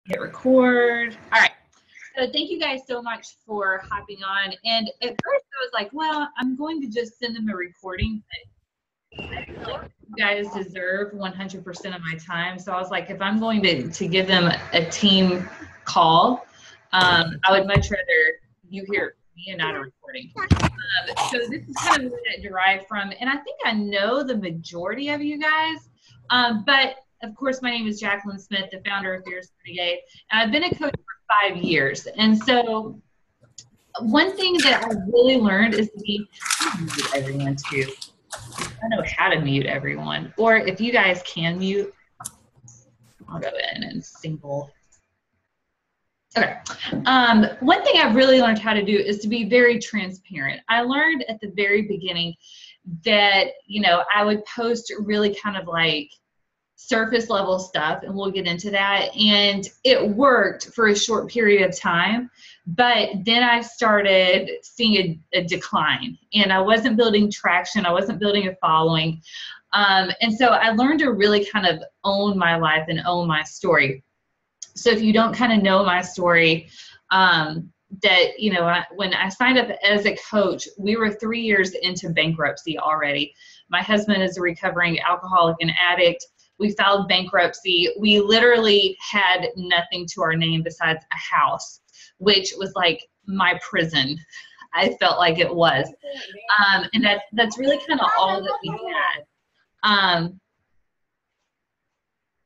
Hit record. All right. So thank you guys so much for hopping on. And at first I was like, well, I'm going to just send them a recording, but I feel like you guys deserve 100% of my time. So I was like, if I'm going to give them a team call, I would much rather you hear me and not a recording. So this is kind of where that derived from. And I think I know the majority of you guys, but of course, my name is Jacqueline Smith, the founder of Fierce Renegade, and I've been a coach for 5 years. And so one thing that I really learned is to be mute everyone too. I know how to mute everyone. Or if you guys can mute, I'll go in and single. Okay. One thing I've really learned how to do is to be very transparent. I learned at the very beginning that, you know, I would post really kind of like surface level stuff, and we'll get into that. And it worked for a short period of time, but then I started seeing a decline, and I wasn't building traction. I wasn't building a following. And so I learned to really kind of own my life and own my story. So if you don't kind of know my story, that, you know, when I signed up as a coach, we were 3 years into bankruptcy already. My husband is a recovering alcoholic and addict. We filed bankruptcy. We literally had nothing to our name besides a house, which was like my prison. I felt like it was. And that's really kind of all that we had.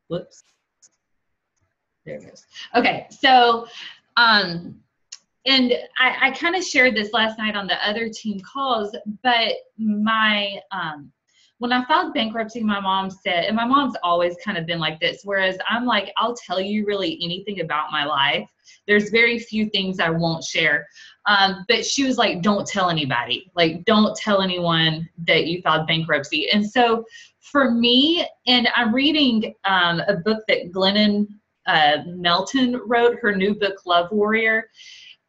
Whoops. There it goes. Okay, so, and I kind of shared this last night on the other team calls, but my, when I filed bankruptcy, my mom said, and my mom's always kind of been like this, whereas I'm like, I'll tell you really anything about my life. There's very few things I won't share. But she was like, don't tell anybody. Like, don't tell anyone that you filed bankruptcy. And so for me, and I'm reading a book that Glennon Melton wrote, her new book, Love Warrior.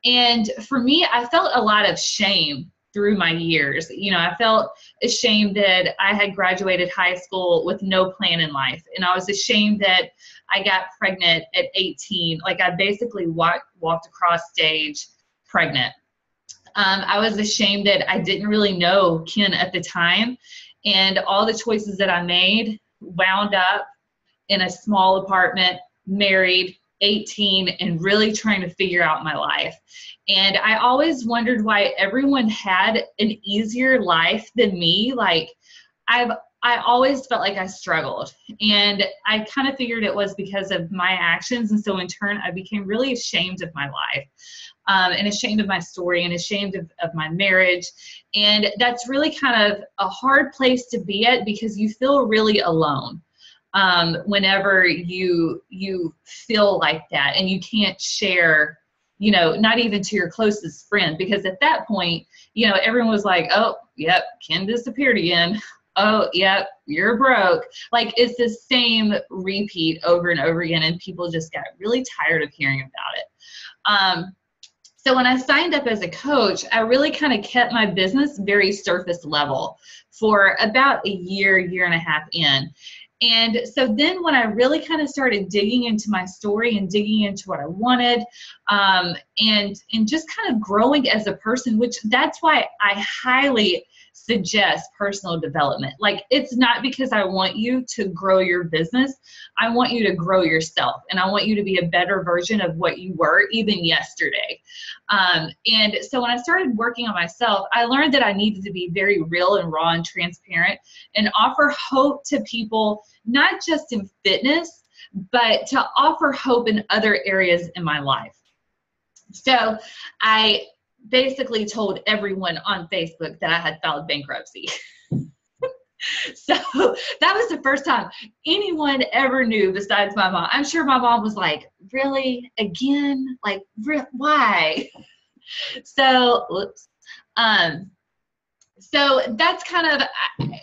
And for me, I felt a lot of shame through my years. You know, I felt ashamed that I had graduated high school with no plan in life. And I was ashamed that I got pregnant at 18. Like, I basically walked across stage pregnant. I was ashamed that I didn't really know Ken at the time. And all the choices that I made wound up in a small apartment, married, 18, and really trying to figure out my life. And I always wondered why everyone had an easier life than me. Like, I always felt like I struggled, and I kind of figured it was because of my actions. And so in turn, I became really ashamed of my life, and ashamed of my story, and ashamed of my marriage. And that's really kind of a hard place to be at, because you feel really alone. Whenever you feel like that, and you can't share, you know, not even to your closest friend, because at that point, you know, everyone was like, oh, yep, Ken disappeared again. Oh, yep, you're broke. Like, it's the same repeat over and over again, and people just got really tired of hearing about it. So when I signed up as a coach, I really kind of kept my business very surface level for about a year and a half in. And so then when I really kind of started digging into my story and digging into what I wanted, and just kind of growing as a person, which that's why I highly suggest personal development. Like, it's not because I want you to grow your business. I want you to grow yourself, and I want you to be a better version of what you were even yesterday. And so when I started working on myself, I learned that I needed to be very real and raw and transparent, and offer hope to people, not just in fitness, but to offer hope in other areas in my life. So I basically told everyone on Facebook that I had filed bankruptcy. So that was the first time anyone ever knew besides my mom. I'm sure my mom was like, really? Again? Like, why? So, whoops. So that's kind of,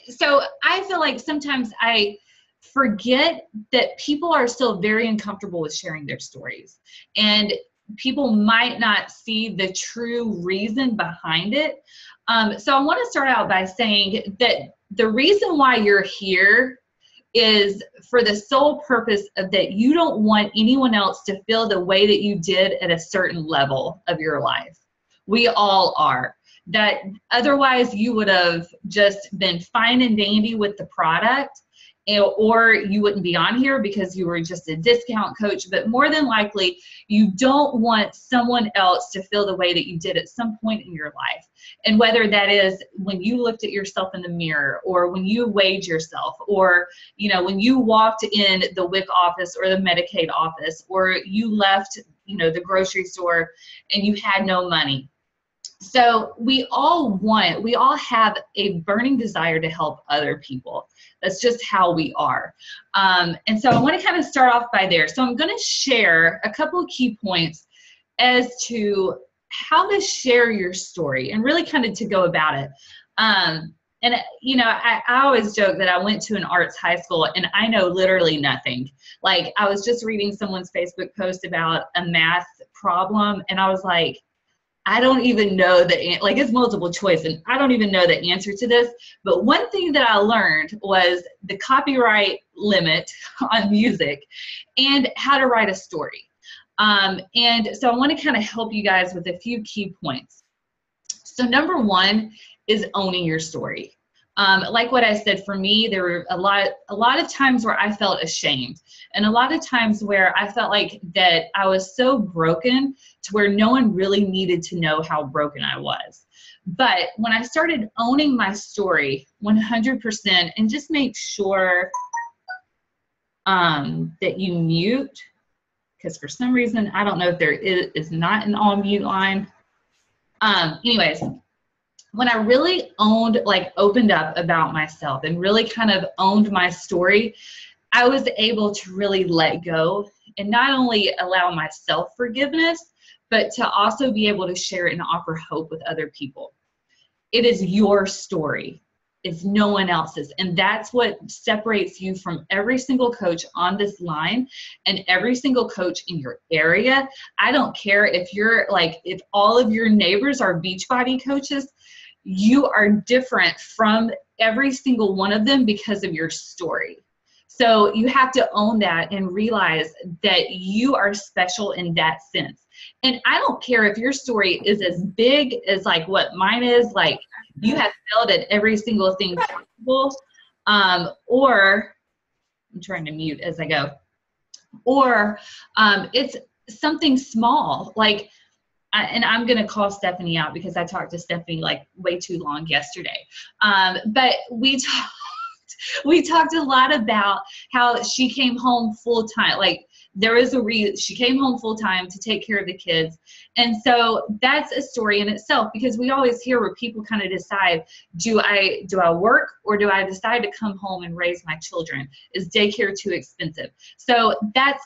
so I feel like sometimes I forget that people are still very uncomfortable with sharing their stories, and people might not see the true reason behind it. So I want to start out by saying that the reason why you're here is for the sole purpose of that you don't want anyone else to feel the way that you did at a certain level of your life. We all are. That otherwise you would have just been fine and dandy with the product, or you wouldn't be on here because you were just a discount coach. But more than likely, you don't want someone else to feel the way that you did at some point in your life. And whether that is when you looked at yourself in the mirror, or when you weighed yourself, or, you know, when you walked in the WIC office or the Medicaid office, or you left, you know, the grocery store and you had no money. So we all have a burning desire to help other people. That's just how we are. And so I want to kind of start off by there. So I'm going to share a couple of key points as to how to share your story and really kind of to go about it. And, you know, I always joke that I went to an arts high school and I know literally nothing. Like, I was just reading someone's Facebook post about a math problem, and I was like, I don't even know like, it's multiple choice, and I don't even know the answer to this. But one thing that I learned was the copyright limit on music and how to write a story. And so I want to kind of help you guys with a few key points. So number one is owning your story. Like what I said, for me, there were a lot of times where I felt ashamed, and a lot of times where I felt like that I was so broken to where no one really needed to know how broken I was. But when I started owning my story 100%, and just make sure that you mute, because for some reason, I don't know if there is not an all mute line. Anyways, when I really opened up about myself and really kind of owned my story, I was able to really let go and not only allow myself forgiveness, but to also be able to share it and offer hope with other people. It is your story. It's no one else's. And that's what separates you from every single coach on this line and every single coach in your area. I don't care if if all of your neighbors are Beachbody coaches. You are different from every single one of them because of your story. So you have to own that and realize that you are special in that sense. And I don't care if your story is as big as like what mine is, like you have failed at every single thing possible, or I'm trying to mute as I go, or it's something small, like, and I'm going to call Stephanie out because I talked to Stephanie like way too long yesterday. But we talked a lot about how she came home full time. Like, there is a reason she came home full time to take care of the kids. And so that's a story in itself, because we always hear where people kind of decide, do I work, or do I decide to come home and raise my children? Is daycare too expensive? So that's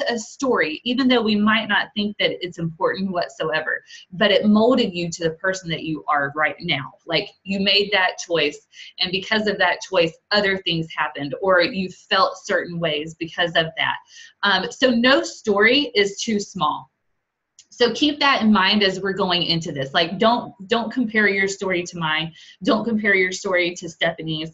a story, even though we might not think that it's important whatsoever, but it molded you to the person that you are right now. Like, you made that choice, and because of that choice, other things happened, or you felt certain ways because of that. So no story is too small. So keep that in mind as we're going into this. Like, don't compare your story to mine. Don't compare your story to Stephanie's.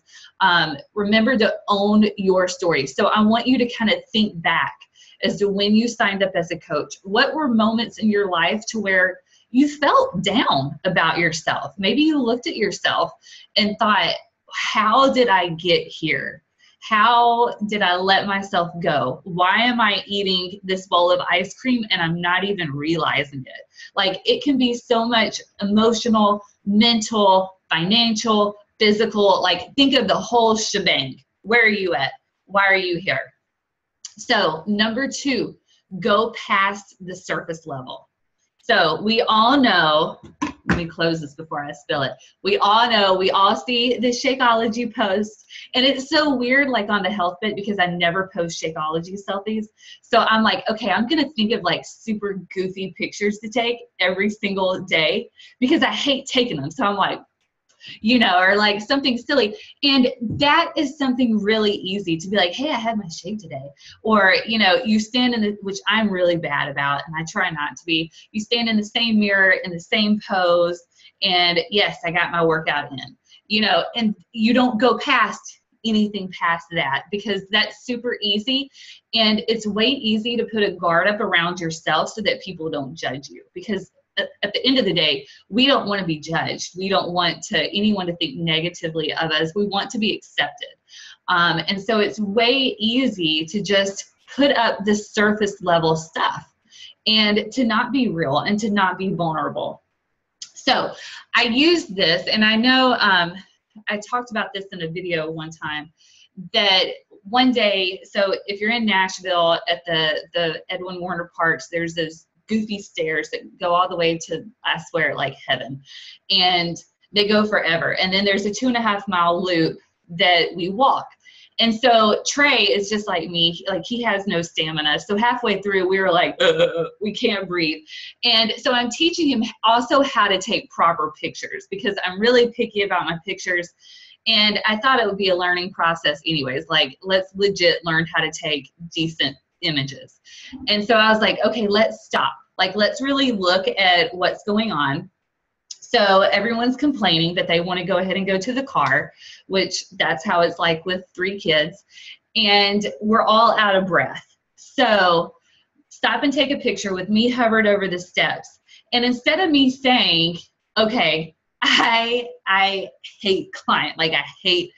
Remember to own your story. So I want you to kind of think back as to when you signed up as a coach. What were moments in your life to where you felt down about yourself? Maybe you looked at yourself and thought, how did I get here? How did I let myself go? Why am I eating this bowl of ice cream and I'm not even realizing it? Like, it can be so much emotional, mental, financial, physical. Like, think of the whole shebang. Where are you at? Why are you here? So number two, go past the surface level. So we all know, let me close this before I spill it. We all know, we all see the Shakeology post, and it's so weird, like on the health bit, because I never post Shakeology selfies. So I'm like, okay, I'm gonna think of like super goofy pictures to take every single day because I hate taking them. So I'm like, you know, or like something silly. And that is something really easy to be like, hey, I had my shake today. Or, you know, you stand in the, which I'm really bad about, and I try not to be, you stand in the same mirror in the same pose, and yes, I got my workout in, you know, and you don't go past anything past that, because that's super easy. And it's way easy to put a guard up around yourself so that people don't judge you, because at the end of the day, we don't want to be judged. We don't want anyone to think negatively of us. We want to be accepted. And so it's way easy to just put up this surface level stuff and to not be real and to not be vulnerable. So I used this, and I know I talked about this in a video one time, that one day, so if you're in Nashville at the Edwin Warner Parks, there's those goofy stairs that go all the way to, I swear, like heaven, and they go forever. And then there's a 2.5-mile loop that we walk. And so Trey is just like me, like he has no stamina. So halfway through, we were like, we can't breathe. And so I'm teaching him also how to take proper pictures, because I'm really picky about my pictures. And I thought it would be a learning process anyways, like let's legit learn how to take decent images. And so I was like, okay, let's stop. Like, let's really look at what's going on. So everyone's complaining that they want to go ahead and go to the car, which that's how it's like with 3 kids. And we're all out of breath. So stop and take a picture with me hovered over the steps. And instead of me saying, okay, I hate climb, like I hate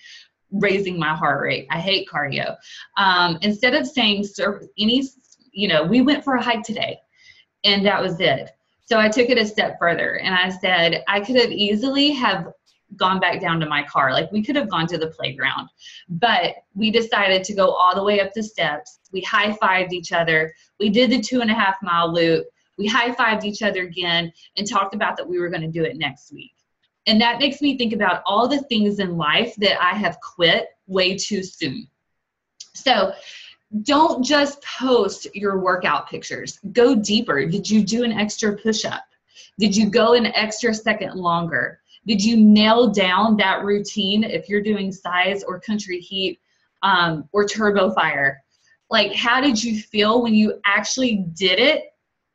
raising my heart rate, I hate cardio. Instead of saying we went for a hike today, and that was it. So I took it a step further, and I said, I could have easily have gone back down to my car. Like, we could have gone to the playground, but we decided to go all the way up the steps. We high-fived each other. We did the 2.5-mile loop. We high-fived each other again and talked about that we were going to do it next week. And that makes me think about all the things in life that I have quit way too soon. So don't just post your workout pictures. Go deeper. Did you do an extra push-up? Did you go an extra second longer? Did you nail down that routine if you're doing size or country heat or turbo fire? Like, how did you feel when you actually did it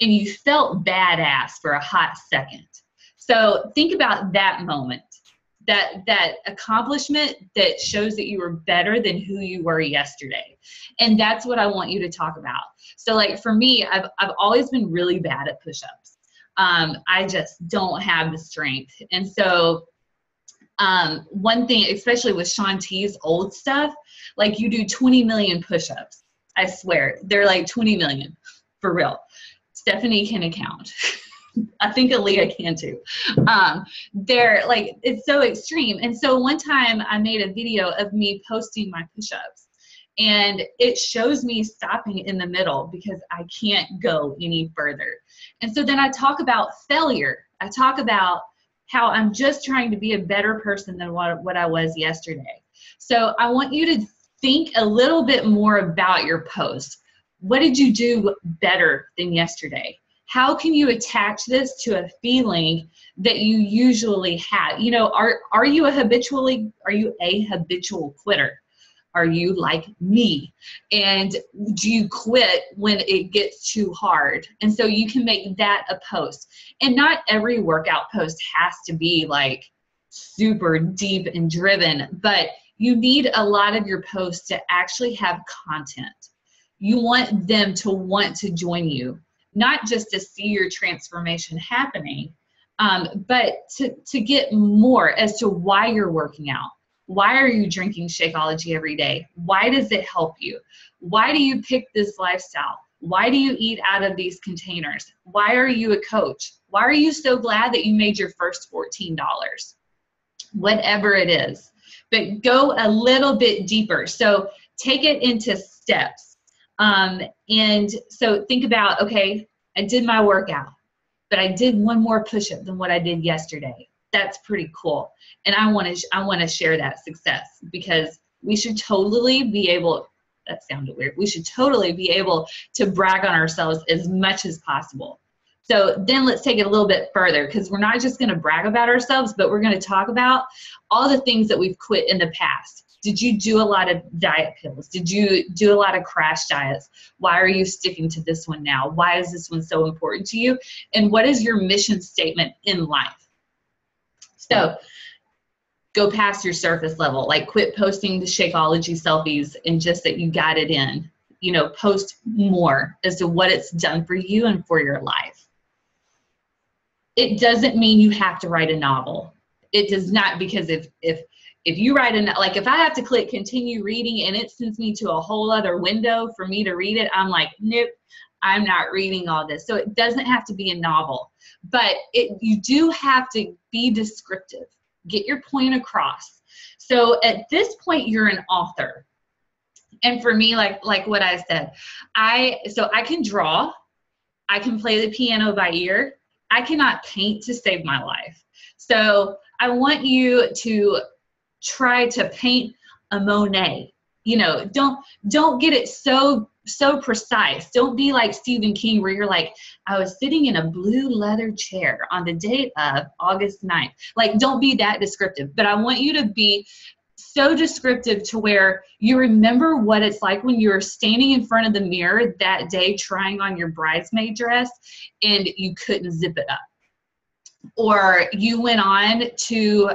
and you felt badass for a hot second? So think about that moment, that accomplishment that shows that you were better than who you were yesterday. And that's what I want you to talk about. So like for me, I've always been really bad at push-ups. I just don't have the strength. And so one thing, especially with Shaun T's old stuff, like you do 20 million push-ups. I swear, they're like 20 million, for real. Stephanie can account. I think Aaliyah can too. They're like, it's so extreme. And so one time I made a video of me posting my push-ups, and it shows me stopping in the middle because I can't go any further. And so then I talk about failure. I talk about how I'm just trying to be a better person than what I was yesterday. So I want you to think a little bit more about your post. What did you do better than yesterday? How can you attach this to a feeling that you usually have? You know, are you a habitual quitter? Are you like me? And do you quit when it gets too hard? And so you can make that a post. And not every workout post has to be like super deep and driven, but you need a lot of your posts to actually have content. You want them to want to join you, not just to see your transformation happening, but to get more as to why you're working out. Why are you drinking Shakeology every day? Why does it help you? Why do you pick this lifestyle? Why do you eat out of these containers? Why are you a coach? Why are you so glad that you made your first $14? Whatever it is, but go a little bit deeper. So take it into steps. And so think about, okay, I did my workout, but I did one more push-up than what I did yesterday. That's pretty cool. And I want to share that success, because we should totally be able, that sounded weird. We should totally be able to brag on ourselves as much as possible. So then let's take it a little bit further, because we're not just going to brag about ourselves, but we're going to talk about all the things that we've quit in the past. Did you do a lot of diet pills? Did you do a lot of crash diets? Why are you sticking to this one now? Why is this one so important to you? And what is your mission statement in life? So go past your surface level. Like quit posting the Shakeology selfies and just that you got it in. You know, post more as to what it's done for you and for your life. It doesn't mean you have to write a novel. It does not, because if you write like if I have to click continue reading and it sends me to a whole other window for me to read it, I'm like, nope, I'm not reading all this. So it doesn't have to be a novel, but you do have to be descriptive. Get your point across. So at this point, you're an author. And for me, like what I said, I can draw, I can play the piano by ear. I cannot paint to save my life. So I want you to try to paint a Monet. You know, don't get it so precise. Don't be like Stephen King where you're like, I was sitting in a blue leather chair on the date of August 9th. Like, don't be that descriptive. But I want you to be so descriptive to where you remember what it's like when you were standing in front of the mirror that day trying on your bridesmaid dress and you couldn't zip it up. Or you went on to,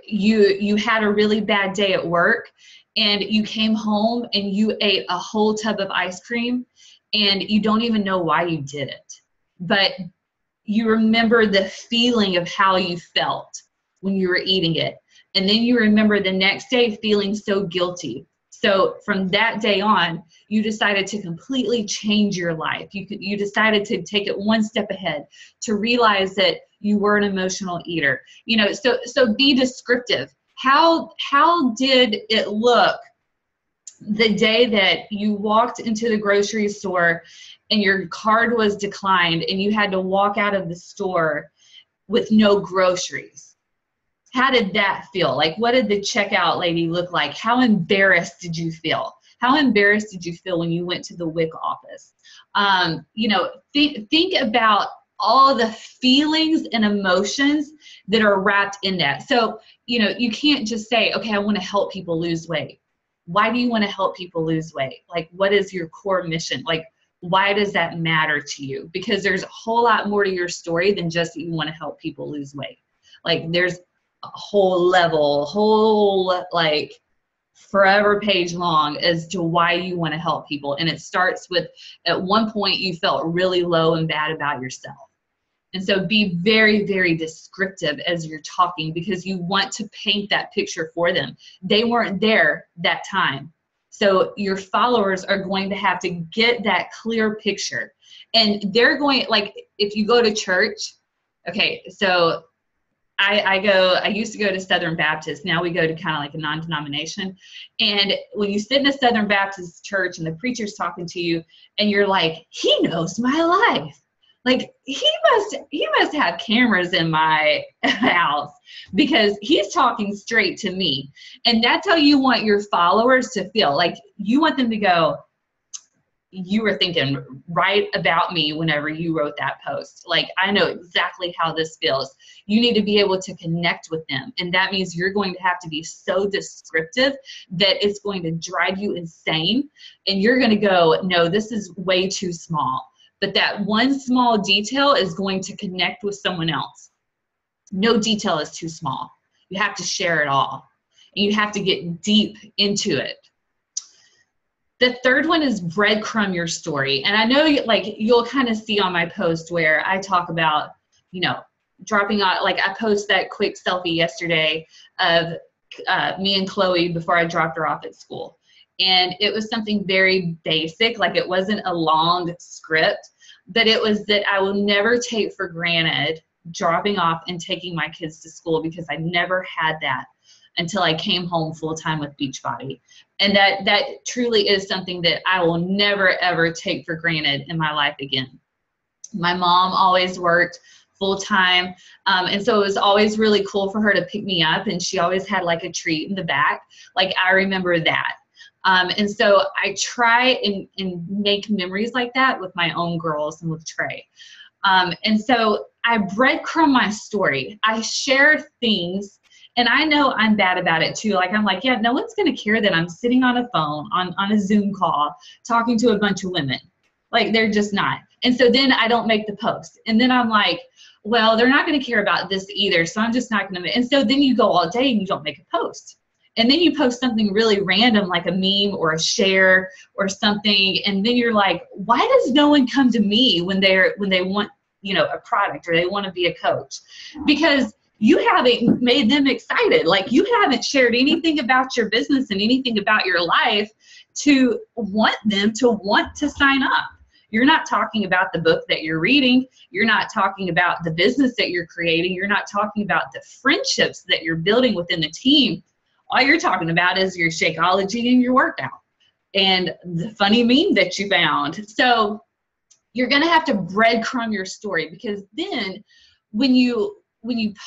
you had a really bad day at work and you came home and you ate a whole tub of ice cream and you don't even know why you did it. But you remember the feeling of how you felt when you were eating it. And then you remember the next day feeling so guilty. So from that day on, you decided to completely change your life. You decided to take it one step ahead, to realize that you were an emotional eater. You know, so be descriptive. How did it look the day that you walked into the grocery store and your card was declined and you had to walk out of the store with no groceries? How did that feel? Like, what did the checkout lady look like? How embarrassed did you feel? How embarrassed did you feel when you went to the WIC office? You know, think about all the feelings and emotions that are wrapped in that. So, you know, you can't just say, okay, I want to help people lose weight. Why do you want to help people lose weight? Like, what is your core mission? Like, why does that matter to you? Because there's a whole lot more to your story than just that you want to help people lose weight. Like, there's a whole like forever page long as to why you want to help people. And it starts with, at one point you felt really low and bad about yourself. And so be very, very descriptive as you're talking, because you want to paint that picture for them. They weren't there that time. So your followers are going to have to get that clear picture. And they're going, like, if you go to church, okay, so I used to go to Southern Baptist. Now we go to kind of like a non-denomination. And when you sit in a Southern Baptist church and the preacher's talking to you and you're like, he knows my life. Like, he must have cameras in my house because he's talking straight to me. And that's how you want your followers to feel. Like, you want them to go, you were thinking right about me whenever you wrote that post. Like, I know exactly how this feels. You need to be able to connect with them. And that means you're going to have to be so descriptive that it's going to drive you insane. And you're going to go, no, this is way too small. But that one small detail is going to connect with someone else. No detail is too small. You have to share it all. And you have to get deep into it. The third one is breadcrumb your story. And I know, like, you'll kind of see on my post where I talk about, you know, dropping out, like I posted that quick selfie yesterday of me and Chloe before I dropped her off at school. And it was something very basic, like it wasn't a long script, but it was that I will never take for granted dropping off and taking my kids to school, because I never had that until I came home full-time with Beachbody. And that truly is something that I will never, ever take for granted in my life again. My mom always worked full-time, and so it was always really cool for her to pick me up, and she always had like a treat in the back. Like, I remember that. And so I try and make memories like that with my own girls and with Trey. And so I breadcrumb my story. I share things. And I know I'm bad about it too. Like, I'm like, yeah, no one's going to care that I'm sitting on a phone, on a Zoom call, talking to a bunch of women. Like, they're just not. And so then I don't make the post. And then I'm like, well, they're not going to care about this either, so I'm just not going to. And so then you go all day and you don't make a post. And then you post something really random like a meme or a share or something, and then you're like, why does no one come to me when they want, you know, a product or they want to be a coach? Because you haven't made them excited. Like, you haven't shared anything about your business and anything about your life to want them to want to sign up. You're not talking about the book that you're reading. You're not talking about the business that you're creating. You're not talking about the friendships that you're building within the team. All you're talking about is your Shakeology and your workout and the funny meme that you found. So you're going to have to breadcrumb your story, because then when you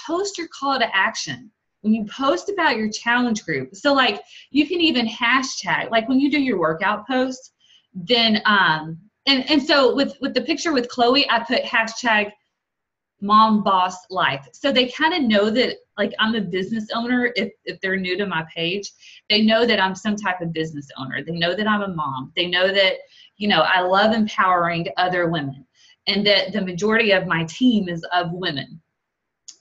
post your call to action, when you post about your challenge group, so like you can even hashtag, like when you do your workout post, then and so with the picture with Chloe, I put hashtag mom boss life. So they kind of know that, like, I'm a business owner. If they're new to my page, they know that I'm some type of business owner. They know that I'm a mom. They know that, you know, I love empowering other women, and that the majority of my team is of women.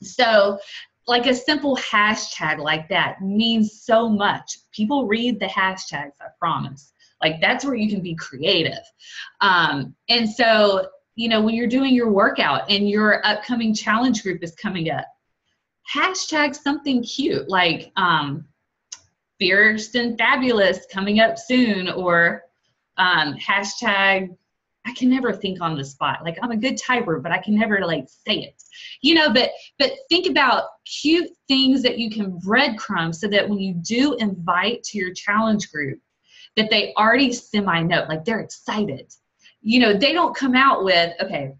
So like a simple hashtag like that means so much. People read the hashtags, I promise. Like, that's where you can be creative. And so, you know, when you're doing your workout and your upcoming challenge group is coming up, hashtag something cute, like fierce and fabulous coming up soon, or hashtag, I can never think on the spot. Like, I'm a good typer, but I can never like say it, you know, but think about cute things that you can breadcrumb so that when you do invite to your challenge group, that they already semi-know, like they're excited. You know, they don't come out with, okay,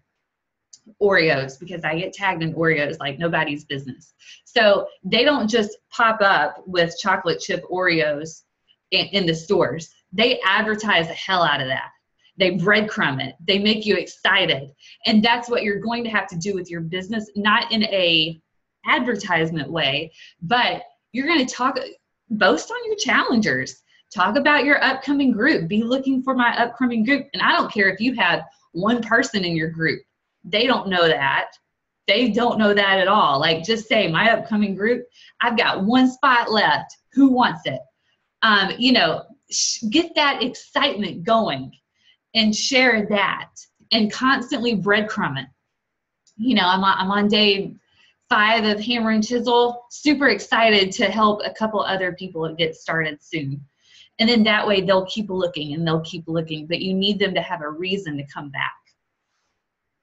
Oreos, because I get tagged in Oreos like nobody's business. So they don't just pop up with chocolate chip Oreos in the stores. They advertise the hell out of that. They breadcrumb it. They make you excited. And that's what you're going to have to do with your business, not in a advertisement way, but you're going to boast on your challengers. Talk about your upcoming group. Be looking for my upcoming group. And I don't care if you have one person in your group. They don't know that. They don't know that at all. Like, just say, my upcoming group, I've got one spot left. Who wants it? You know, get that excitement going and share that, and constantly breadcrumb it. You know, I'm on day 5 of Hammer and Chisel. Super excited to help a couple other people get started soon. And then that way they'll keep looking and they'll keep looking, but you need them to have a reason to come back.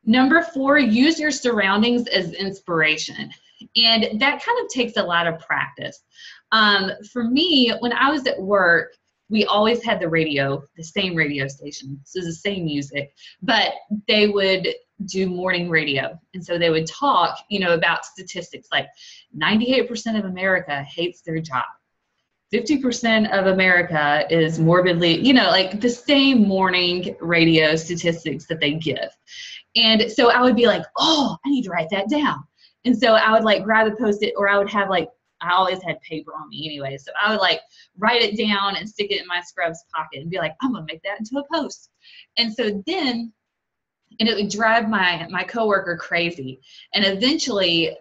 Number 4, use your surroundings as inspiration. And that kind of takes a lot of practice. For me, when I was at work, we always had the radio, the same radio station. So the same music, but they would do morning radio. And so they would talk, you know, about statistics like 98% of America hates their job. 50% of America is morbidly, you know, like the same morning radio statistics that they give. And so I would be like, oh, I need to write that down. And so I would like grab a Post-it, or I would have like, I always had paper on me anyway. So I would like write it down and stick it in my scrubs pocket and be like, I'm gonna make that into a post. And so then, and it would drive my coworker crazy. And eventually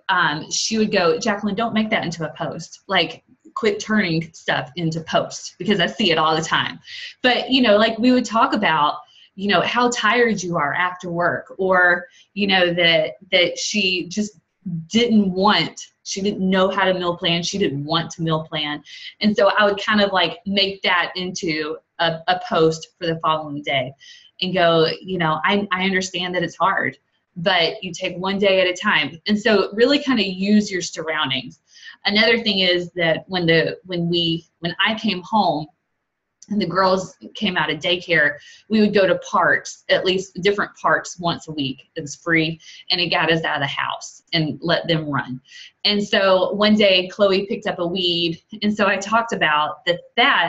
she would go, Jacqueline, don't make that into a post. Like, quit turning stuff into posts, because I see it all the time. But, you know, like we would talk about, you know, how tired you are after work, or, you know, that she just didn't know how to meal plan. She didn't want to meal plan. And so I would kind of like make that into a post for the following day and go, you know, I understand that it's hard, but you take one day at a time. And so really kind of use your surroundings. Another thing is that when I came home and the girls came out of daycare, we would go to parks, at least different parks, once a week. It was free, and it got us out of the house and let them run. And so one day Chloe picked up a weed, and so I talked about that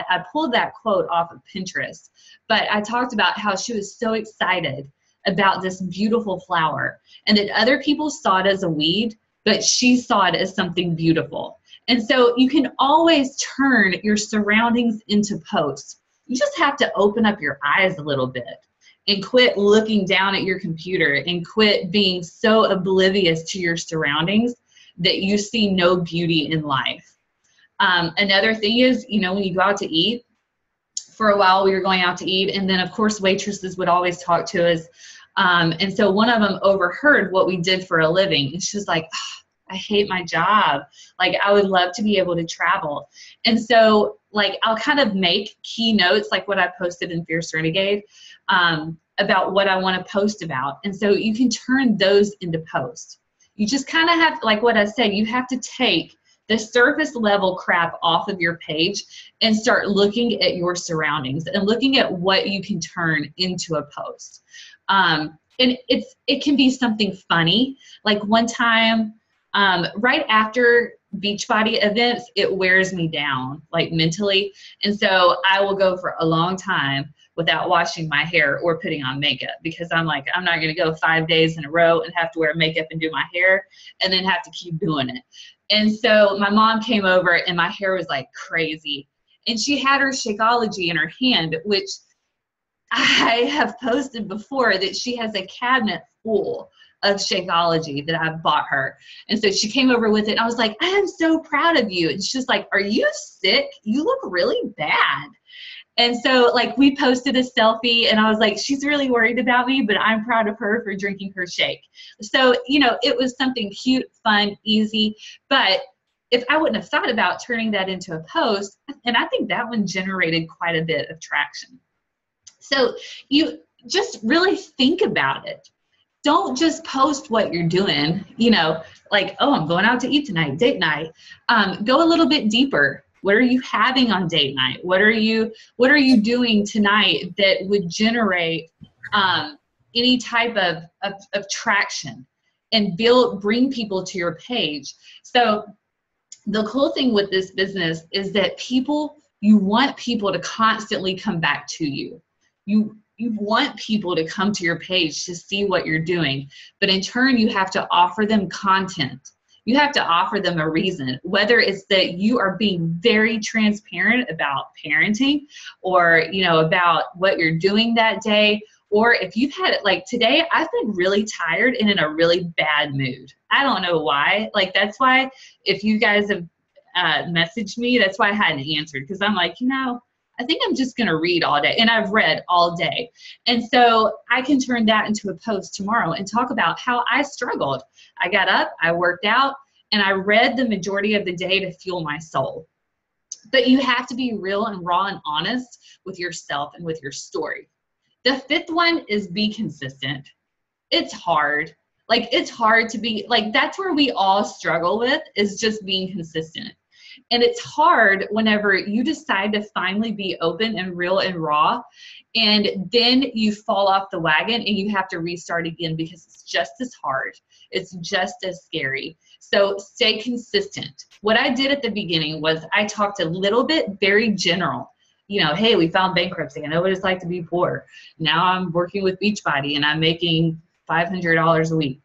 I pulled that quote off of Pinterest, but I talked about how she was so excited about this beautiful flower, and that other people saw it as a weed, but she saw it as something beautiful. And so you can always turn your surroundings into posts. You just have to open up your eyes a little bit and quit looking down at your computer and quit being so oblivious to your surroundings that you see no beauty in life. Another thing is, you know, when you go out to eat, for a while we were going out to eat, and then of course waitresses would always talk to us. And so one of them overheard what we did for a living. And she's like, oh, I hate my job. Like, I would love to be able to travel. And so like, I'll kind of make key notes, like what I posted in Fierce Renegade, about what I want to post about. And so you can turn those into posts. You just kind of have, like what I said, you have to take the surface level crap off of your page and start looking at your surroundings and looking at what you can turn into a post. And it can be something funny. Like one time, right after Beachbody events, it wears me down, like mentally. And so I will go for a long time without washing my hair or putting on makeup, because I'm like, I'm not going to go 5 days in a row and have to wear makeup and do my hair and then have to keep doing it. And so my mom came over and my hair was like crazy. And she had her Shakeology in her hand, which I have posted before that she has a cabinet full of Shakeology that I've bought her. And so she came over with it. And I was like, I am so proud of you. And she's like, are you sick? You look really bad. And so like we posted a selfie and I was like, she's really worried about me, but I'm proud of her for drinking her shake. So, you know, it was something cute, fun, easy. But if I wouldn't have thought about turning that into a post, and I think that one generated quite a bit of traction. So you just really think about it. Don't just post what you're doing, you know, like, oh, I'm going out to eat tonight, date night. Go a little bit deeper. What are you having on date night? What are you doing tonight that would generate any type of traction and bring people to your page? So the cool thing with this business is that you want people to constantly come back to you. You want people to come to your page to see what you're doing, but in turn, you have to offer them content. You have to offer them a reason, whether it's that you are being very transparent about parenting, or, you know, about what you're doing that day, or if you've had it, like today, I've been really tired and in a really bad mood. I don't know why. Like, that's why if you guys have messaged me, that's why I hadn't answered, because I'm like, you know, I think I'm just going to read all day, and I've read all day. And so I can turn that into a post tomorrow and talk about how I struggled. I got up, I worked out, and I read the majority of the day to fuel my soul. But you have to be real and raw and honest with yourself and with your story. The fifth one is be consistent. It's hard. Like, it's hard to be, like, that's where we all struggle with, is just being consistent. And it's hard whenever you decide to finally be open and real and raw, and then you fall off the wagon and you have to restart again, because it's just as hard. It's just as scary. So stay consistent. What I did at the beginning was I talked a little bit very general. You know, hey, we filed bankruptcy. I know what it's like to be poor. Now I'm working with Beachbody and I'm making $500 a week.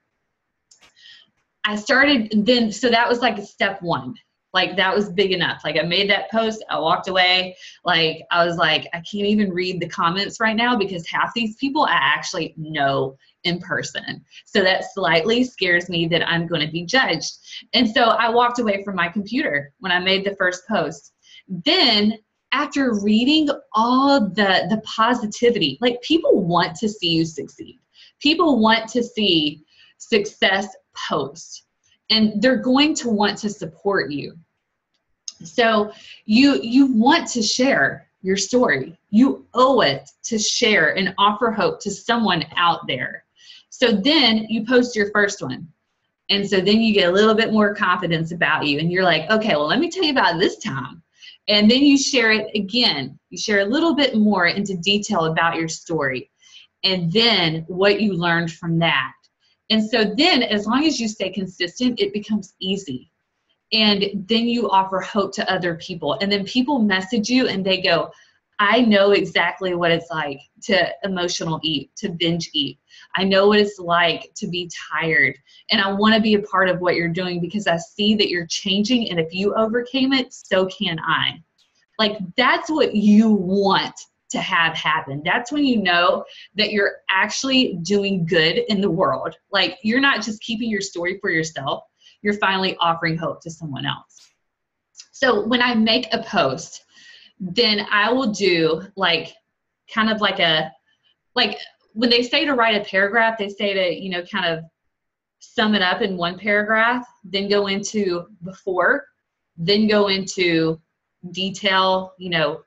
I started then, so that was like step one. Like, that was big enough. Like, I made that post, I walked away. Like, I was like, I can't even read the comments right now, because half these people I actually know in person. So that slightly scares me that I'm going to be judged. And so I walked away from my computer when I made the first post. Then after reading all the positivity, like, people want to see you succeed. People want to see success post, and they're going to want to support you. So you want to share your story. You owe it to share and offer hope to someone out there. So then you post your first one. And so then you get a little bit more confidence about you. And you're like, okay, well, let me tell you about this time. And then you share it again. You share a little bit more into detail about your story, and then what you learned from that. And so then, as long as you stay consistent, it becomes easy. And then you offer hope to other people. And then people message you and they go, I know exactly what it's like to emotional eat, to binge eat. I know what it's like to be tired. And I want to be a part of what you're doing, because I see that you're changing. And if you overcame it, so can I. Like, that's what you want to have happen. That's when you know that you're actually doing good in the world. Like, you're not just keeping your story for yourself, you're finally offering hope to someone else. So when I make a post, then I will do like kind of like when they say to write a paragraph, they say to, you know, kind of sum it up in one paragraph, then go into before, then go into detail, you know,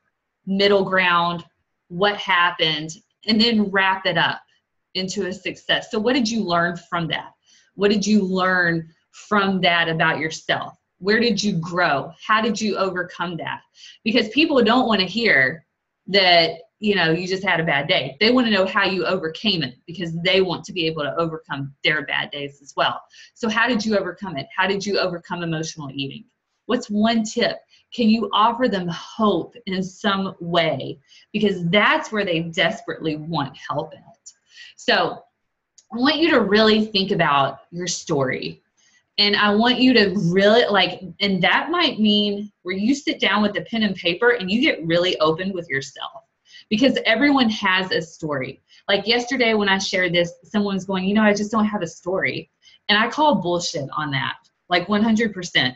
middle ground, what happened, and then wrap it up into a success. So what did you learn from that? What did you learn from that about yourself? Where did you grow? How did you overcome that? Because people don't want to hear that, you know, you just had a bad day. They want to know how you overcame it, because they want to be able to overcome their bad days as well. So how did you overcome it? How did you overcome emotional eating? What's one tip? Can you offer them hope in some way? Because that's where they desperately want help at. So I want you to really think about your story. And I want you to really and that might mean where you sit down with a pen and paper and you get really open with yourself, because everyone has a story. Like yesterday when I shared this, someone's going, you know, I just don't have a story. And I call bullshit on that, like 100%.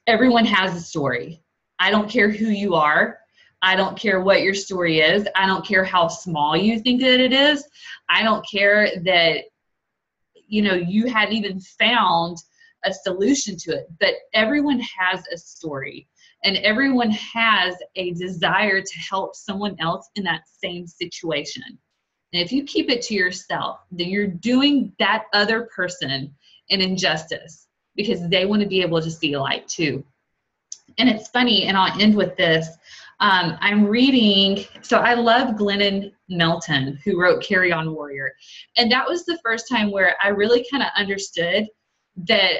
Everyone has a story. I don't care who you are. I don't care what your story is. I don't care how small you think that it is. I don't care that, you know, you hadn't even found a solution to it. But everyone has a story, and everyone has a desire to help someone else in that same situation. And if you keep it to yourself, then you're doing that other person an injustice, because they want to be able to see light too. And it's funny, and I'll end with this. I'm reading, so I love Glennon Melton, who wrote Carry On Warrior. And that was the first time where I really kind of understood that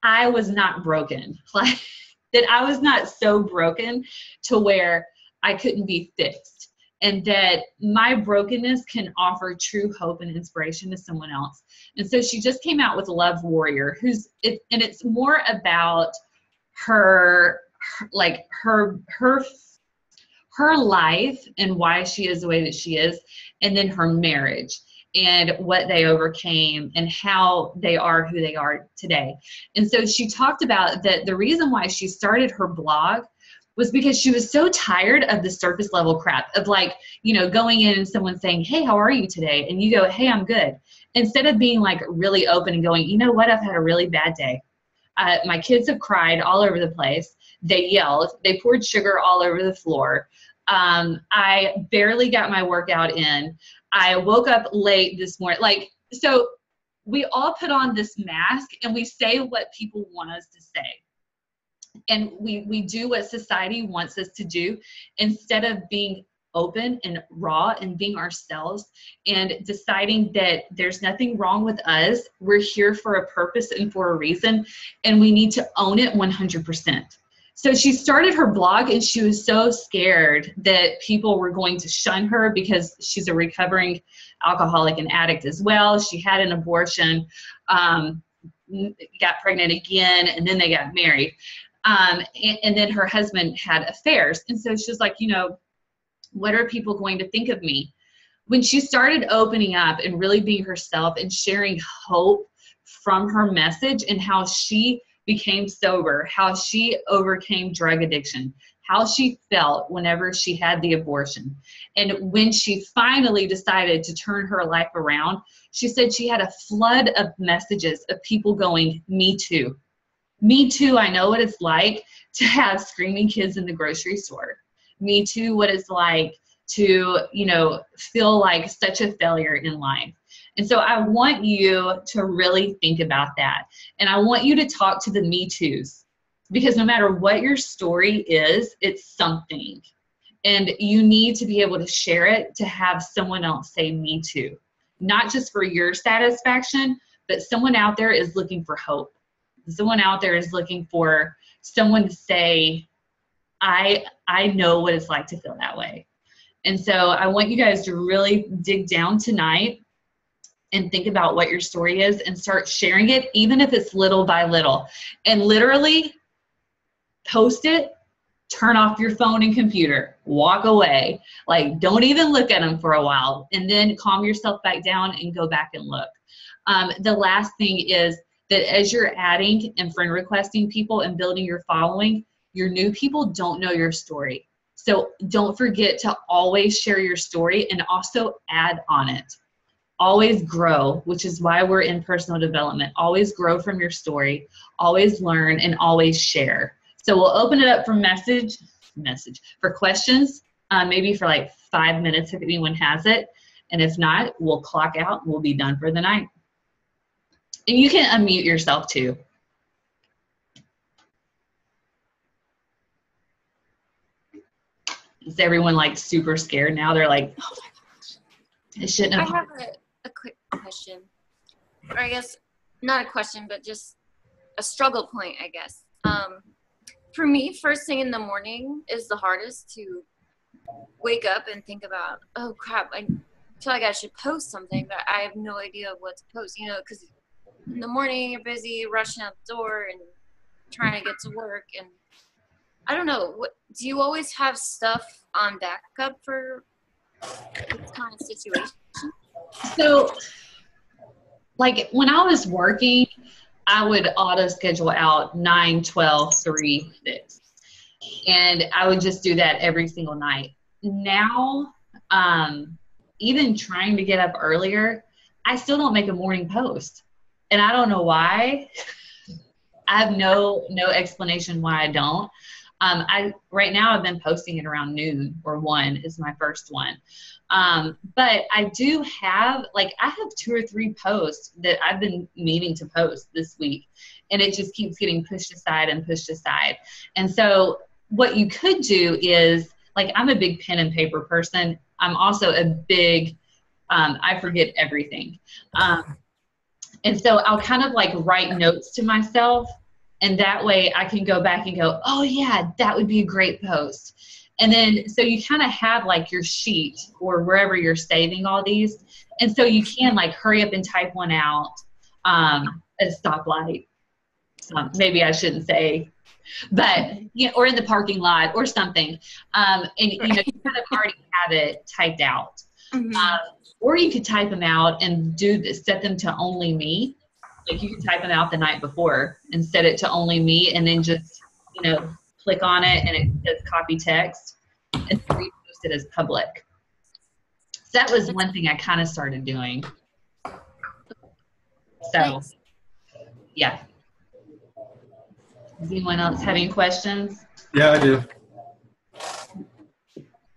I was not broken. Like, that I was not so broken to where I couldn't be fixed. And that my brokenness can offer true hope and inspiration to someone else. And so she just came out with Love Warrior, and it's more about her life and why she is the way that she is, and then her marriage and what they overcame and how they are who they are today. And so she talked about that the reason why she started her blog was because she was so tired of the surface level crap of, like, you know, going in and someone saying, hey, how are you today? And you go, hey, I'm good. Instead of being like really open and going, you know what, I've had a really bad day. My kids have cried all over the place. They yelled. They poured sugar all over the floor. I barely got my workout in. I woke up late this morning. Like, so we all put on this mask and we say what people want us to say. And we do what society wants us to do instead of being open and raw and being ourselves and deciding that there's nothing wrong with us. We're here for a purpose and for a reason, and we need to own it 100%. So she started her blog, and she was so scared that people were going to shun her because she's a recovering alcoholic and addict as well. She had an abortion, got pregnant again, and then they got married. And then her husband had affairs. And so she was like, you know, what are people going to think of me? When she started opening up and really being herself and sharing hope from her message and how she became sober, how she overcame drug addiction, how she felt whenever she had the abortion. And when she finally decided to turn her life around, she said she had a flood of messages of people going, me too. Me too, I know what it's like to have screaming kids in the grocery store. Me too, what it's like to, you know, feel like such a failure in life. And so I want you to really think about that. And I want you to talk to the me toos, because no matter what your story is, it's something. And you need to be able to share it to have someone else say me too. Not just for your satisfaction, but someone out there is looking for hope. Someone out there is looking for someone to say, I know what it's like to feel that way. And so I want you guys to really dig down tonight and think about what your story is and start sharing it, even if it's little by little. And literally post it turn off your phone and computer, walk away, like don't even look at them for a while, and then calm yourself back down and go back and look. The last thing is that as you're adding and friend requesting people and building your following, your new people don't know your story. So don't forget to always share your story and also add on it. Always grow, which is why we're in personal development. Always grow from your story, always learn, and always share. So we'll open it up for for questions, maybe for like 5 minutes if anyone has it. And if not, we'll clock out and we'll be done for the night. And you can unmute yourself too. Is everyone like super scared now? They're like, oh my gosh, it shouldn't have. I have a quick question. Or I guess not a question, but just a struggle point, I guess. For me, first thing in the morning is the hardest to wake up and think about, oh crap, I feel like I should post something, but I have no idea what to post, you know, because in the morning you're busy rushing out the door and trying to get to work, and I don't know, what do you always have stuff on backup for this kind of situation? So like when I was working, I would auto schedule out 9, 12, 3, 6. And I would just do that every single night. Now, even trying to get up earlier, I still don't make a morning post. And I don't know why. I have no explanation why I don't. Right now I've been posting it around noon, or 1 is my first one. But I do have, like, I have 2 or 3 posts that I've been meaning to post this week, and it just keeps getting pushed aside and pushed aside. And so what you could do is, like, I'm a big pen and paper person. I'm also a big, I forget everything. And so I'll kind of like write notes to myself, and that way I can go back and go, oh yeah, that would be a great post. And then, so you kind of have like your sheet or wherever you're saving all these. And so you can like hurry up and type one out at a stoplight. Maybe I shouldn't say, but, you know, or in the parking lot or something. And, you know, you kind of already have it typed out. Mm-hmm. Or you could type them out and do this, set them to only me. Like you can type them out the night before and set it to only me, and then just, you know, click on it and it says copy text and repost it as public. So that was one thing I kind of started doing. So, yeah. Does anyone else have any questions? Yeah, I do.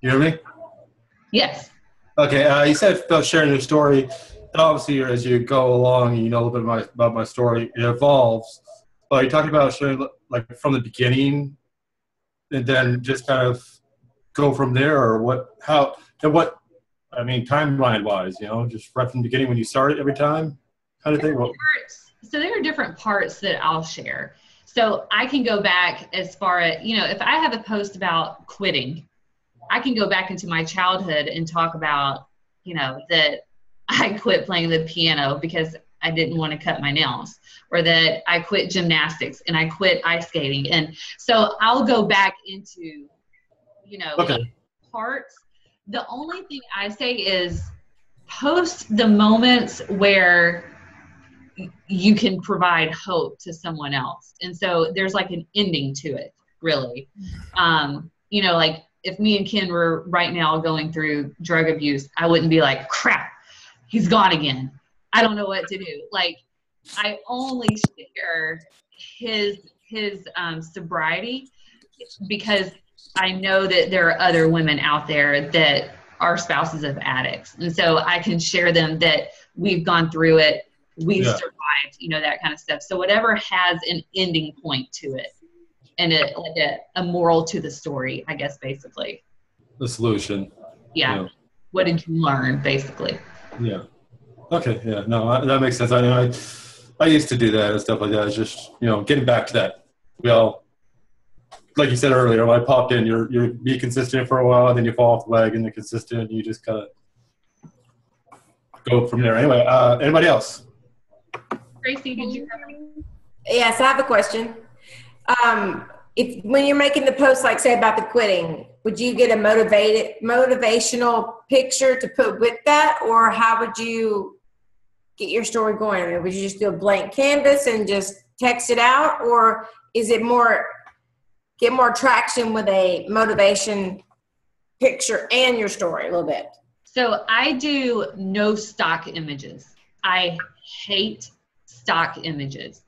You hear me? Yes. Okay, you said about sharing your story. And obviously, as you go along, you know a little bit about my story. It evolves. But you're talking about sharing like from the beginning, and then just kind of go from there, or what? How? And what? I mean, timeline-wise, you know, just right from the beginning when you start it every time, kind of thing. So there are different parts that I'll share. So I can go back as far as, you know, if I have a post about quitting, I can go back into my childhood and talk about, you know, that I quit playing the piano because I didn't want to cut my nails, or that I quit gymnastics and I quit ice skating. And so I'll go back into, you know, parts. The only thing I say is post the moments where you can provide hope to someone else. And so there's like an ending to it, really. You know, like if me and Ken were right now going through drug abuse, I wouldn't be like, crap, he's gone again. I don't know what to do. Like, I only share his sobriety because I know that there are other women out there that are spouses of addicts. And so I can share them that we've gone through it, we've survived, you know, that kind of stuff. So whatever has an ending point to it and a moral to the story, I guess, basically. The solution. Yeah. What did you learn, basically? Yeah. Okay. Yeah. No, that makes sense. I know I used to do that and stuff like that. It's just, you know, getting back to that. We all, like you said earlier, when I popped in, you're be consistent for a while, and then you fall off the wagon, and consistent, you just kind of go from there. Anyway, anybody else? Tracy, did you have any? Yes, I have a question. if when you're making the post, like say about the quitting, would you get a motivational picture to put with that, or how would you get your story going? I mean, would you just do a blank canvas and just text it out, or is it more get more traction with a motivation picture and your story a little bit? So I do no stock images. I hate stock images.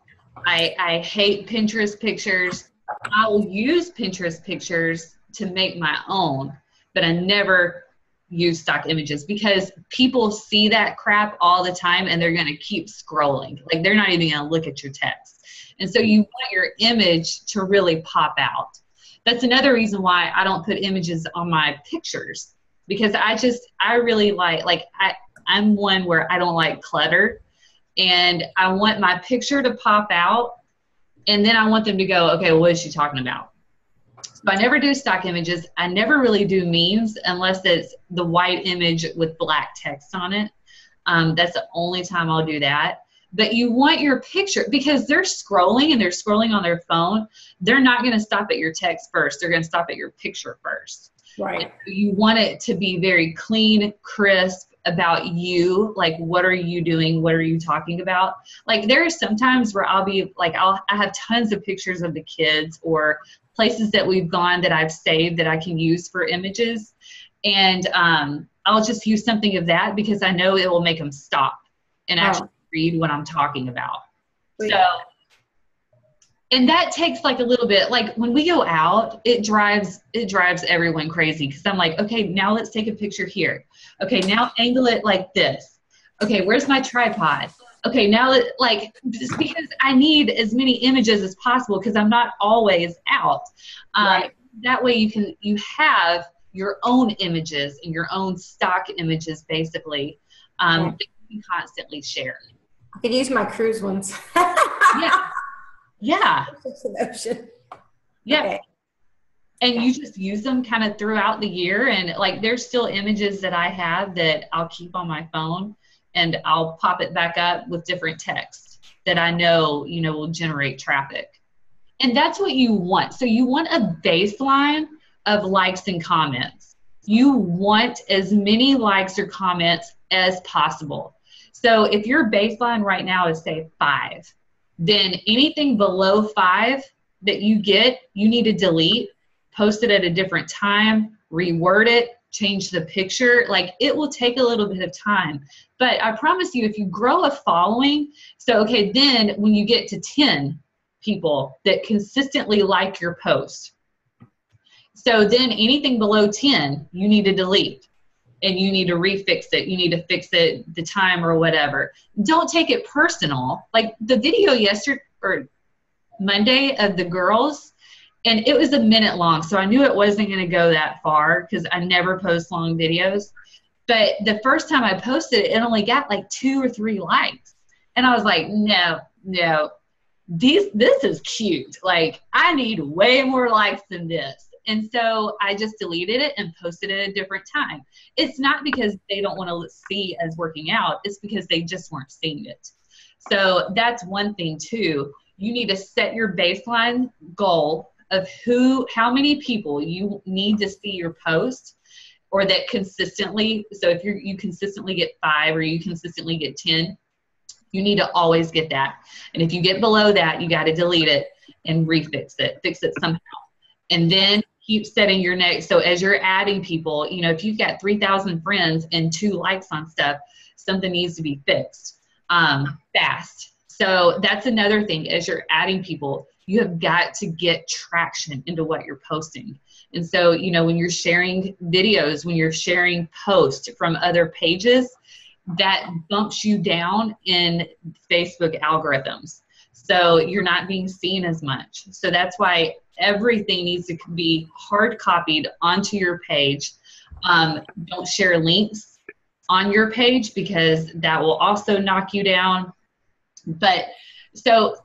I hate Pinterest pictures. I will use Pinterest pictures to make my own, but I never use stock images because people see that crap all the time and they're going to keep scrolling. Like they're not even going to look at your text. And so you want your image to really pop out. That's another reason why I don't put images on my pictures, because I really like I'm one where I don't like clutter, and I want my picture to pop out, and then I want them to go, okay, well, what is she talking about? So I never do stock images. I never really do memes unless it's the white image with black text on it. That's the only time I'll do that. But you want your picture, because they're scrolling and they're scrolling on their phone. They're not going to stop at your text first. They're going to stop at your picture first. Right. You want it to be very clean, crisp about you. Like, what are you doing? What are you talking about? Like, there are some times where I'll be like, I have tons of pictures of the kids or places that we've gone that I've saved that I can use for images. And I'll just use something of that because I know it will make them stop and actually read what I'm talking about. Wait. So, and that takes like a little bit, like when we go out, it drives everyone crazy. Cause I'm like, okay, now let's take a picture here. Okay. Now angle it like this. Okay. Where's my tripod? Okay. Now like, just because I need as many images as possible, cause I'm not always out. Right. That way you have your image images and your own stock images basically, that you can constantly share. I could use my cruise ones. Yeah. Yeah. Yeah. Okay. And you just use them kind of throughout the year. And like, there's still images that I have that I'll keep on my phone and I'll pop it back up with different text that I know, will generate traffic. And that's what you want. So you want a baseline of likes and comments. You want as many likes or comments as possible. So if your baseline right now is say 5, then anything below 5 that you get, you need to delete, post it at a different time, reword it, change the picture. Like, it will take a little bit of time. But I promise you, if you grow a following, so okay, then when you get to 10 people that consistently like your post, so then anything below 10, you need to delete. And you need to refix it. You need to fix it the time or whatever. Don't take it personal. Like the video yesterday or Monday of the girls, and it was a minute long. So I knew it wasn't going to go that far because I never post long videos. But the first time I posted it, it only got like 2 or 3 likes. And I was like, no, this is cute. Like, I need way more likes than this. And so I just deleted it and posted it at a different time. It's not because they don't want to see as working out. It's because they just weren't seeing it. So that's one thing too. You need to set your baseline goal of how many people you need to see your post, or that consistently. So if you consistently get 5 or you consistently get 10, you need to always get that. And if you get below that, you got to delete it and fix it somehow. And then keep setting your next. So as you're adding people, if you've got 3,000 friends and 2 likes on stuff, something needs to be fixed fast. So that's another thing. As you're adding people, you have got to get traction into what you're posting. And so, when you're sharing videos, when you're sharing posts from other pages, that bumps you down in Facebook algorithms. So you're not being seen as much. So that's why everything needs to be hard copied onto your page. Don't share links on your page because that will also knock you down. But so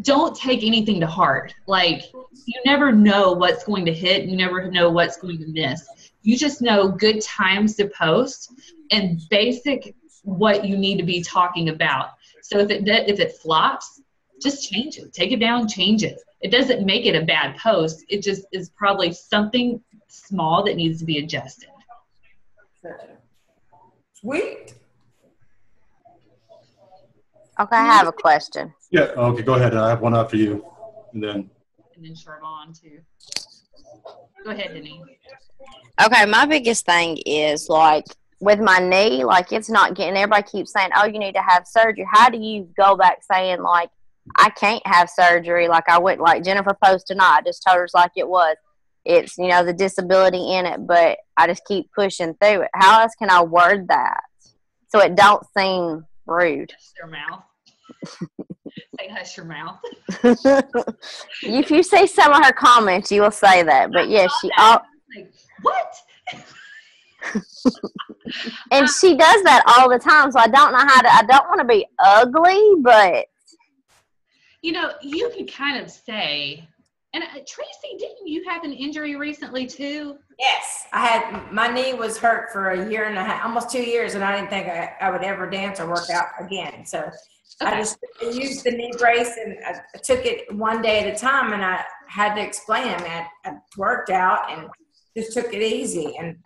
don't take anything to heart. Like, you never know what's going to hit. You never know what's going to miss. You just know good times to post and basic what you need to be talking about. So if it flops, just change it. Take it down, change it. It doesn't make it a bad post. It just is probably something small that needs to be adjusted. Sweet. Okay, I have a question. Yeah. Okay. Go ahead. I have one after you, and then. And then Charvon too. Go ahead, Denise. Okay, my biggest thing is like with my knee, like it's not getting. Everybody keeps saying, "Oh, you need to have surgery." How do you go back saying like, "I can't have surgery"? Like I went like Jennifer posted tonight. I just told her it's like it was. It's the disability in it, but I just keep pushing through it. How else can I word that so it don't seem rude? Hush your mouth. Say hush your mouth. If you see some of her comments, you will say that. But yes, Like, what? and she does that all the time. So I don't know how to. I don't want to be ugly, but you could kind of say. And Tracy, didn't you have an injury recently too? Yes, my knee was hurt for a year and a half, almost 2 years, and I didn't think I would ever dance or work out again. So okay. I just used the knee brace, and I took it one day at a time, and I had to explain it. I worked out and just took it easy. And,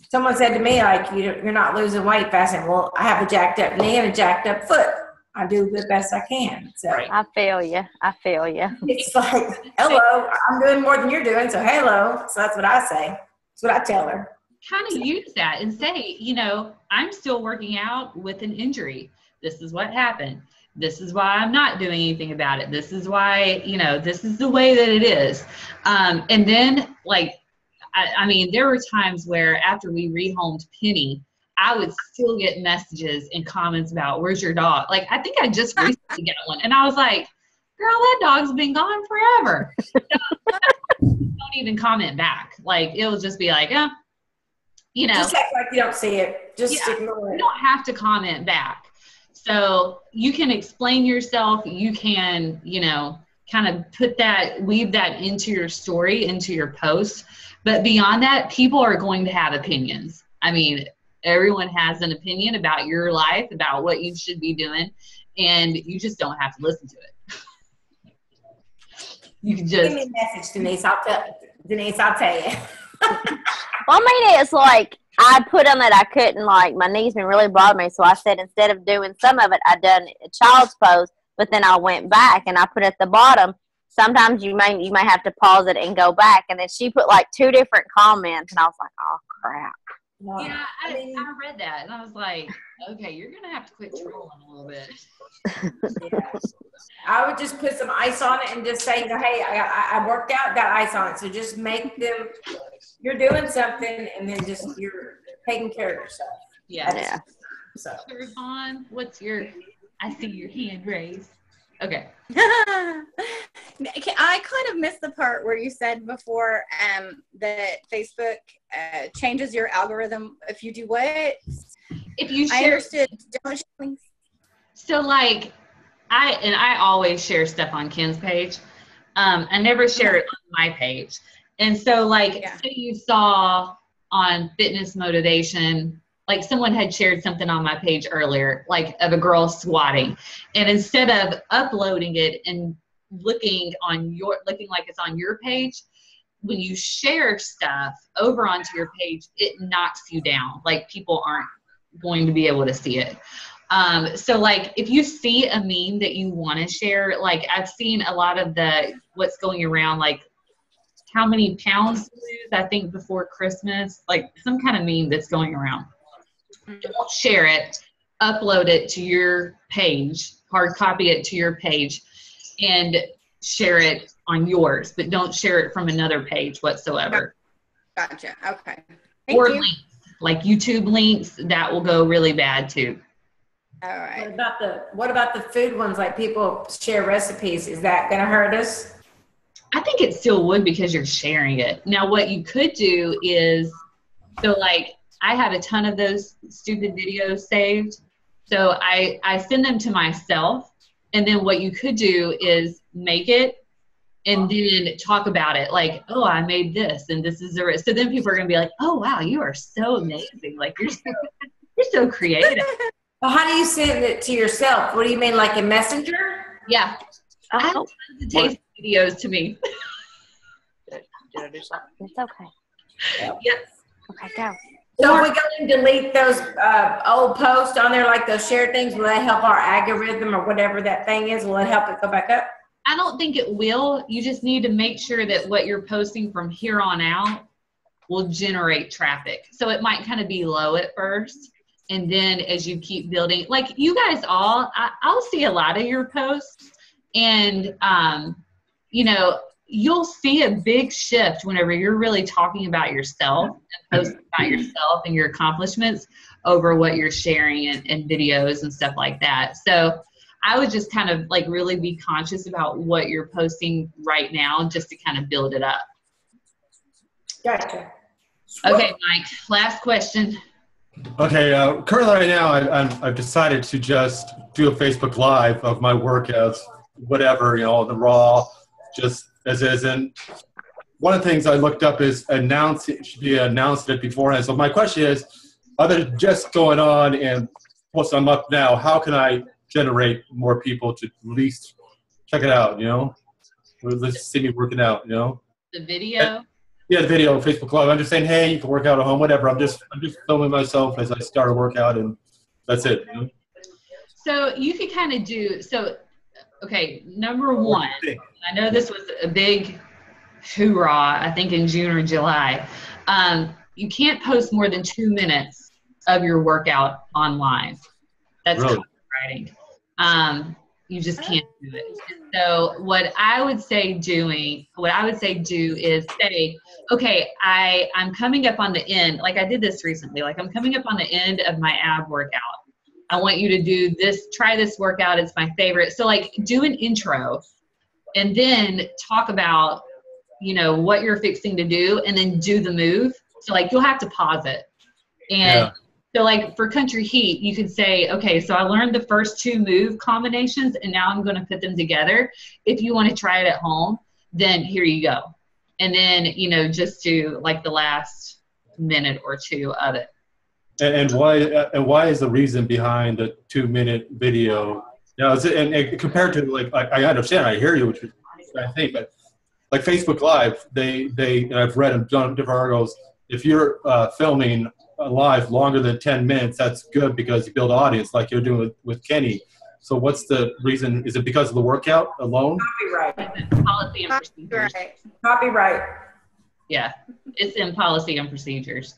someone said to me, like, you're not losing weight fast. And, well, I have a jacked up knee and a jacked up foot. I do the best I can. So I feel you. It's like, hello, I'm doing more than you're doing, so hello. So that's what I say. That's what I tell her. Kind of use that and say, I'm still working out with an injury. This is what happened. This is why I'm not doing anything about it. This is why, this is the way that it is. And then, like, I mean, there were times where after we rehomed Penny, I would still get messages and comments about, where's your dog? Like, I think I just recently got one. And I was like, girl, that dog's been gone forever. Don't even comment back. Like, it'll just be like, Just act like you don't see it. Just ignore it. You don't have to comment back. So you can explain yourself. You can, kind of weave that into your story, into your post. But beyond that, people are going to have opinions. I mean, everyone has an opinion about your life, about what you should be doing, and you just don't have to listen to it. You can just give me a message, Denise. I'll tell you. Well, I mean, it's like I put on that I couldn't, like, my knee's been really bothering me, so I said instead of doing some of it, I done a child's pose, but then I went back and I put at the bottom, sometimes you may have to pause it and go back, and then she put like 2 different comments, and I was like, oh, crap. Yeah, I read that, and I was like, okay, you're going to have to quit trolling a little bit. Yeah. I would just put some ice on it and just say, hey, I worked out, got ice on it. So just make them, you're doing something, and then just you're taking care of yourself. Yeah. So, Yvonne, I see your hand raised. Okay. I kind of missed the part where you said before that Facebook changes your algorithm if you do what? If you share. I understood. Don't share links. So, like, I always share stuff on Ken's page. I never share it on my page. And so, like, say you saw on fitness motivation, like someone had shared something on my page earlier, like of a girl squatting. And instead of uploading it and looking like it's on your page, when you share stuff over onto your page, it knocks you down. Like, people aren't going to be able to see it. So, like, if you see a meme that you want to share, like, I've seen a lot of what's going around, like, how many pounds to lose, I think, before Christmas, like some kind of meme that's going around. Don't share it, upload it to your page, hard copy it to your page, and share it on yours, but don't share it from another page whatsoever. Gotcha. Okay. Or links, like YouTube links, that will go really bad too. All right. What about the food ones? Like, people share recipes. Is that going to hurt us? I think it still would, because you're sharing it. Now, what you could do is, so like, I have a ton of those stupid videos saved. So I send them to myself. And then what you could do is make it and then talk about it. Like, oh, I made this, and this is so then people are going to be like, oh, wow, you are so amazing. Like, you're so creative. Well, how do you send it to yourself? What do you mean, like a messenger? Yeah. I have tons of videos to me. Did I do something? It's okay. Yes. Okay, go. So if we go and delete those old posts on there, like those shared things, will that help our algorithm or whatever that thing is? Will it help it go back up? I don't think it will. You just need to make sure that what you're posting from here on out will generate traffic. So it might kind of be low at first. And then as you keep building, like you guys all, I'll see a lot of your posts and, you know, you'll see a big shift whenever you're really talking about yourself and posting about yourself and your accomplishments over what you're sharing in videos and stuff like that. So I would just kind of like really be conscious about what you're posting right now just to kind of build it up. Gotcha. Okay, Mike, last question. Okay, currently right now I've decided to just do a Facebook Live of my workouts, whatever, you know, the raw, just as is. And one of the things I looked up is it should be announced it beforehand. So my question is, other than just going on and posting them up now, how can I generate more people to at least check it out, you know? Or let's see me working out, you know? The video? Yeah, the video on Facebook Live. I'm just saying, hey, you can work out at home, whatever. I'm just filming myself as I start a workout, and that's it. You know? So you could kind of do, okay, number one, I know this was a big hoorah, I think in June or July. You can't post more than 2 minutes of your workout online. That's really? copywriting. You just can't do it. So what I would say do is say, okay, I'm coming up on the end, like I did this recently, like I'm coming up on the end of my ab workout. I want you to do this, try this workout, it's my favorite. So like do an intro and then talk about, you know, what you're fixing to do and then do the move. So like you'll have to pause it. And so like for Country Heat, you could say, okay, so I learned the first 2 move combinations and now I'm going to put them together. If you want to try it at home, then here you go. And then, you know, just do like the last minute or 2 of it. And why is the reason behind the 2-minute video? You know, and compared to like, I understand, I hear you, which is I think, but like Facebook Live, they and I've read and done different articles. If you're filming live longer than 10 minutes, that's good because you build an audience like you're doing with Kenny. So what's the reason? Is it because of the workout alone? Copyright. Policy and procedures. Copyright. Yeah, it's in policy and procedures.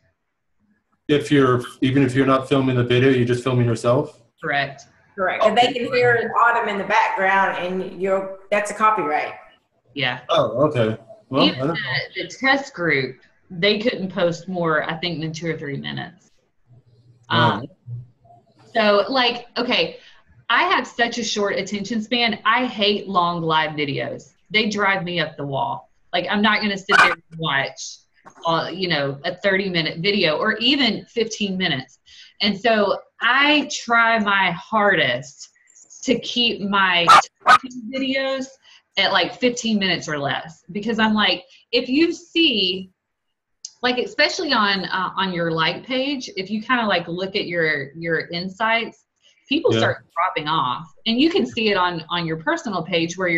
Even if you're not filming the video, you're just filming yourself? Correct. Correct. And they can hear Autumn in the background and that's a copyright. Yeah. Oh, okay. Well, even the test group, they couldn't post more, I think, than 2 or 3 minutes. So like, okay, I have such a short attention span. I hate long live videos. They drive me up the wall. Like I'm not going to sit there and watch, you know, a 30-minute video or even 15 minutes. And so I try my hardest to keep my videos at like 15 minutes or less, because I'm like, if you see, like, especially on your like page, if you kind of like look at your insights, people start dropping off, and you can see it on your personal page where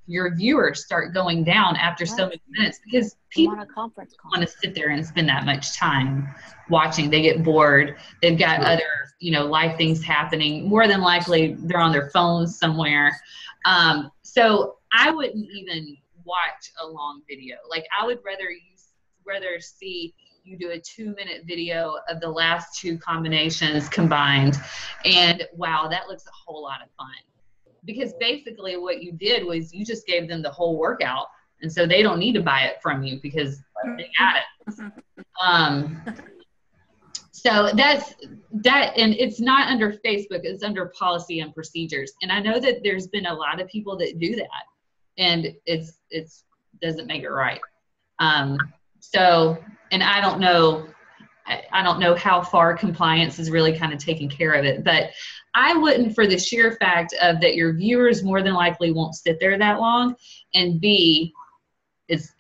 your viewers start going down after so many minutes because people want to sit there and spend that much time watching. They get bored. They've got other, you know, life things happening. More than likely, they're on their phones somewhere. So I wouldn't even watch a long video. Like I would rather see you do a 2-minute video of the last 2 combinations combined, and wow, that looks a whole lot of fun. Because basically what you did was you just gave them the whole workout, and so they don't need to buy it from you because they got it. So that's that, and it's not under Facebook, it's under policy and procedures. And I know that there's been a lot of people that do that, and it's doesn't make it right. So, and I don't know how far compliance is really kind of taking care of it, but I wouldn't, for the sheer fact of that your viewers more than likely won't sit there that long, and B, it's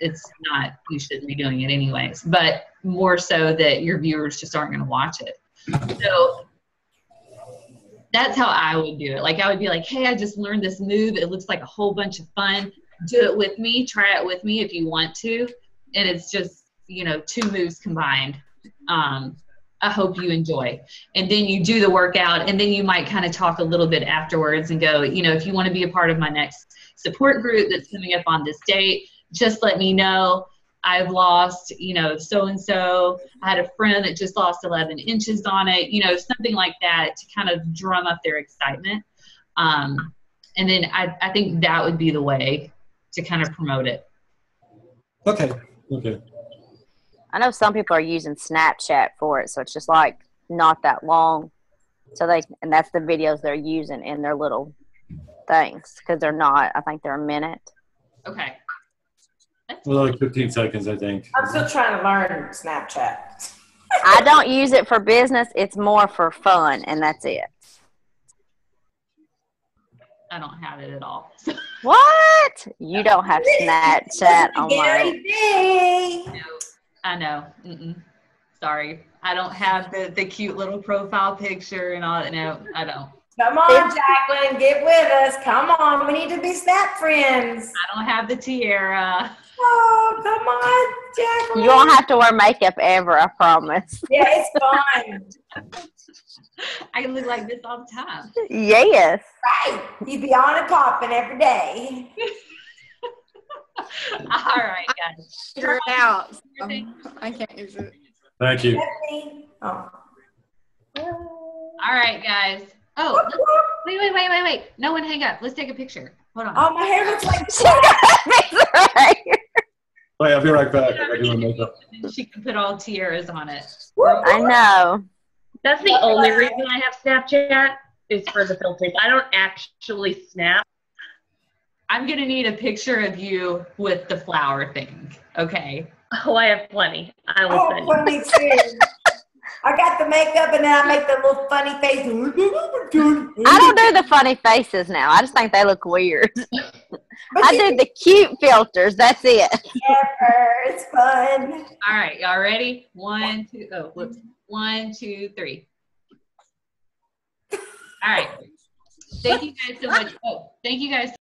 not, you shouldn't be doing it anyways, but more so that your viewers just aren't going to watch it. So that's how I would do it. Like I would be like, hey, I just learned this move. It looks like a whole bunch of fun. do it with me, try it with me if you want to. And it's just, you know, 2 moves combined. I hope you enjoy. And then you do the workout, and then you might kind of talk a little bit afterwards and go, you know, if you want to be a part of my next support group that's coming up on this date, just let me know. I've lost, you know, so-and-so. I had a friend that just lost 11 inches on it, you know, something like that to kind of drum up their excitement. And then I think that would be the way to kind of promote it. Okay. I know some people are using Snapchat for it, so it's just like not that long. So and that's the videos they're using in their little things, because they're not, I think they're a minute. Okay. Well, like 15 seconds, I think. I'm still trying to learn Snapchat. I don't use it for business. It's more for fun, and that's it. I don't have it at all. What? You don't have Snapchat on my... No, I know. Sorry. I don't have the cute little profile picture and all that. No, I don't. Come on, Jacqueline, get with us. Come on, we need to be Snap friends. I don't have the tiara. Oh, come on, Jacqueline. You won't have to wear makeup ever, I promise. Yeah, it's fun. I can look like this all the time. Yes. Right. You'd be on and popping every day. All right, guys. Figure it out. I can't use it. Thank you. Oh. All right, guys. Oh, wait. No one hang up. Let's take a picture. Hold on. Oh, my hair looks like Wait, I'll be right back. I do my makeup. She can put all tiaras on it. I know. That's the only reason I have Snapchat is for the filters. I don't actually snap. I'm going to need a picture of you with the flower thing. Okay. Oh, I have plenty. I will send you. me too. I got the makeup and then I make the little funny face. I don't do the funny faces now. I just think they look weird. I do the cute filters. That's it. It's fun. All right. Y'all ready? 1, 2. Oh, whoops. 1, 2, 3. All right. Thank you guys so much. Oh, thank you guys